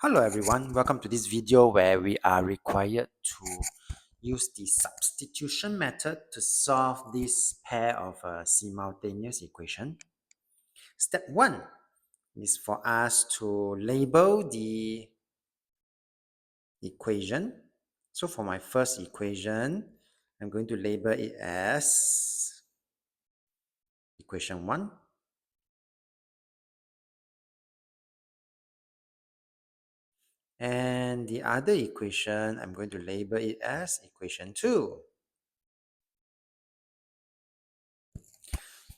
Hello everyone, welcome to this video where we are required to use the substitution method to solve this pair of simultaneous equation. Step 1 is for us to label the equation. So for my first equation, I'm going to label it as equation 1. And the other equation, I'm going to label it as equation 2.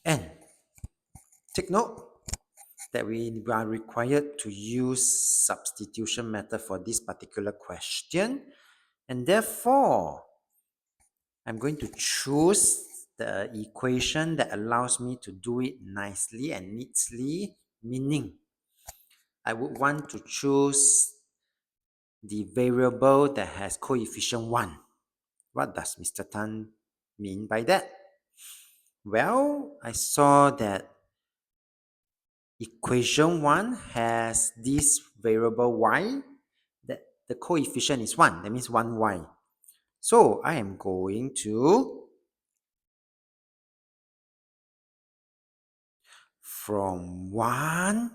And take note that we are required to use substitution method for this particular question, and therefore I'm going to choose the equation that allows me to do it nicely and neatly, meaning I would want to choose the variable that has coefficient 1. What does Mr. Tan mean by that? Well, I saw that equation 1 has this variable y that the coefficient is 1, that means 1y. So I am going to, from 1,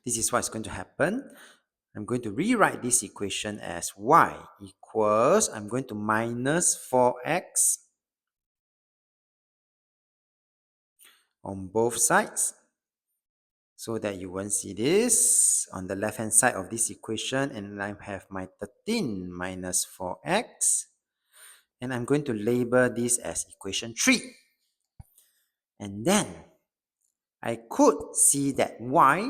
this is what's going to happen. I'm going to rewrite this equation as y equals, I'm going to minus 4x on both sides, so that you won't see this on the left hand side of this equation, and I have my 13 minus 4x, and I'm going to label this as equation 3. And then I could see that y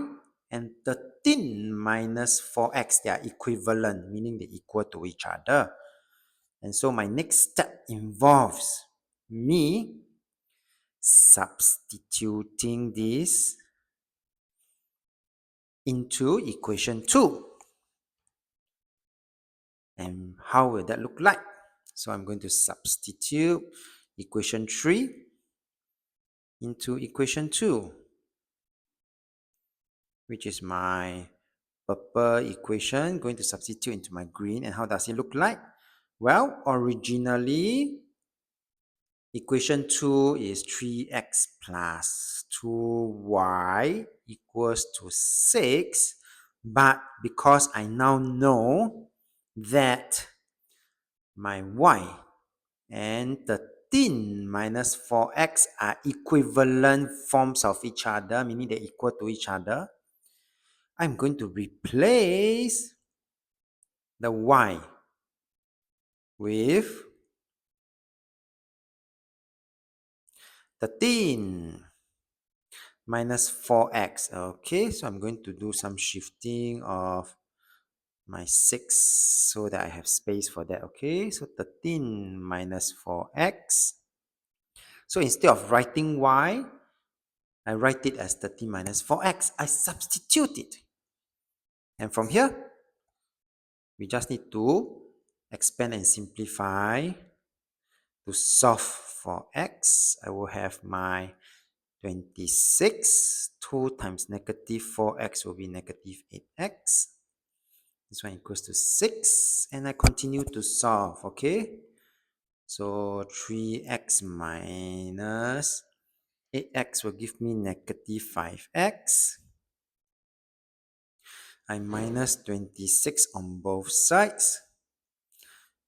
and 13 minus 4x, they are equivalent, meaning they equal to each other. And so my next step involves me substituting this into equation 2. And how will that look like? So I'm going to substitute equation 3 into equation 2, which is my purple equation, going to substitute into my green. And how does it look like? Well, originally, equation 2 is 3x plus 2y equals to 6. But because I now know that my y and 13 minus 4x are equivalent forms of each other, meaning they're equal to each other, I'm going to replace the y with 13 minus 4x. Okay, so I'm going to do some shifting of my 6 so that I have space for that. Okay, so 13 minus 4x. So instead of writing y, I write it as 13 minus 4x. I substitute it. And from here, we just need to expand and simplify. To solve for x, I will have my 26. 2 times negative 4x will be negative 8x. This one equals to 6. And I continue to solve, okay? So 3x minus 8x will give me negative 5x. I minus 26 on both sides,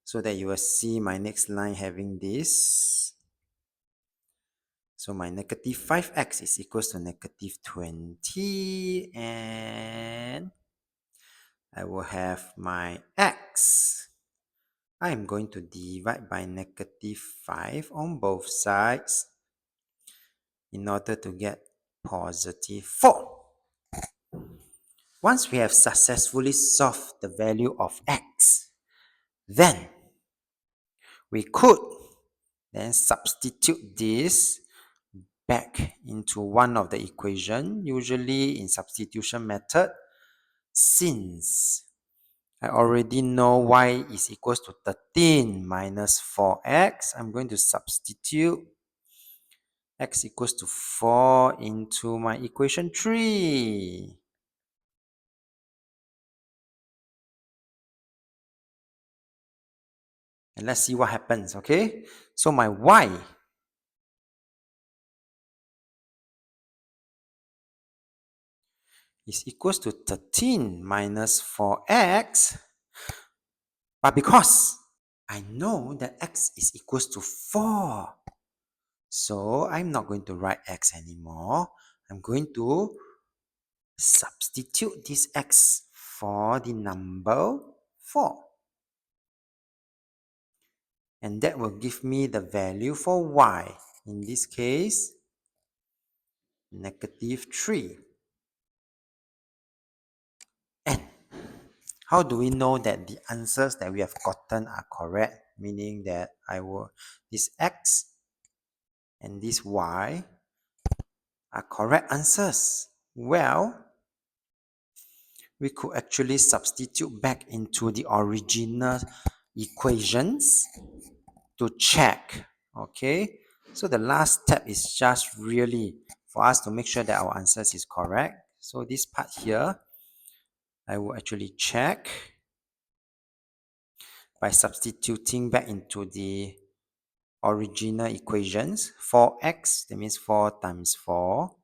so that you will see my next line having this. So my negative 5x is equals to negative 20, and I will have my x. I'm going to divide by negative 5 on both sides in order to get positive 4. Once we have successfully solved the value of x, then we could then substitute this back into one of the equation, usually in substitution method. Since I already know y is equals to 13 minus 4x, I'm going to substitute x equals to 4 into my equation 3. And let's see what happens, okay? So my y is equals to 13 minus 4x. But because I know that x is equals to 4, so I'm not going to write x anymore. I'm going to substitute this x for the number 4. And that will give me the value for y. In this case, -3. And how do we know that the answers that we have gotten are correct? Meaning that this x and this y are correct answers. Well, we could actually substitute back into the original equations to check. Okay, so the last step is just really for us to make sure that our answers is correct. So this part here, I will actually check by substituting back into the original equations. 4x, that means 4 times 4,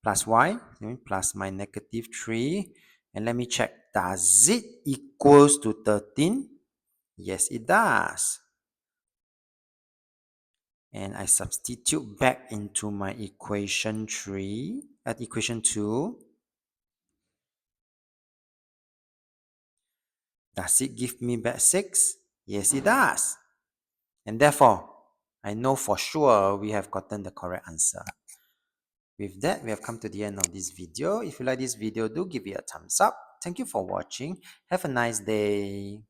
plus y, that means plus my -3. And let me check, does it equals to 13? Yes, it does. And I substitute back into my equation 2. Does it give me back 6? Yes, it does. And therefore, I know for sure we have gotten the correct answer. With that, we have come to the end of this video. If you like this video, do give it a thumbs up. Thank you for watching. Have a nice day.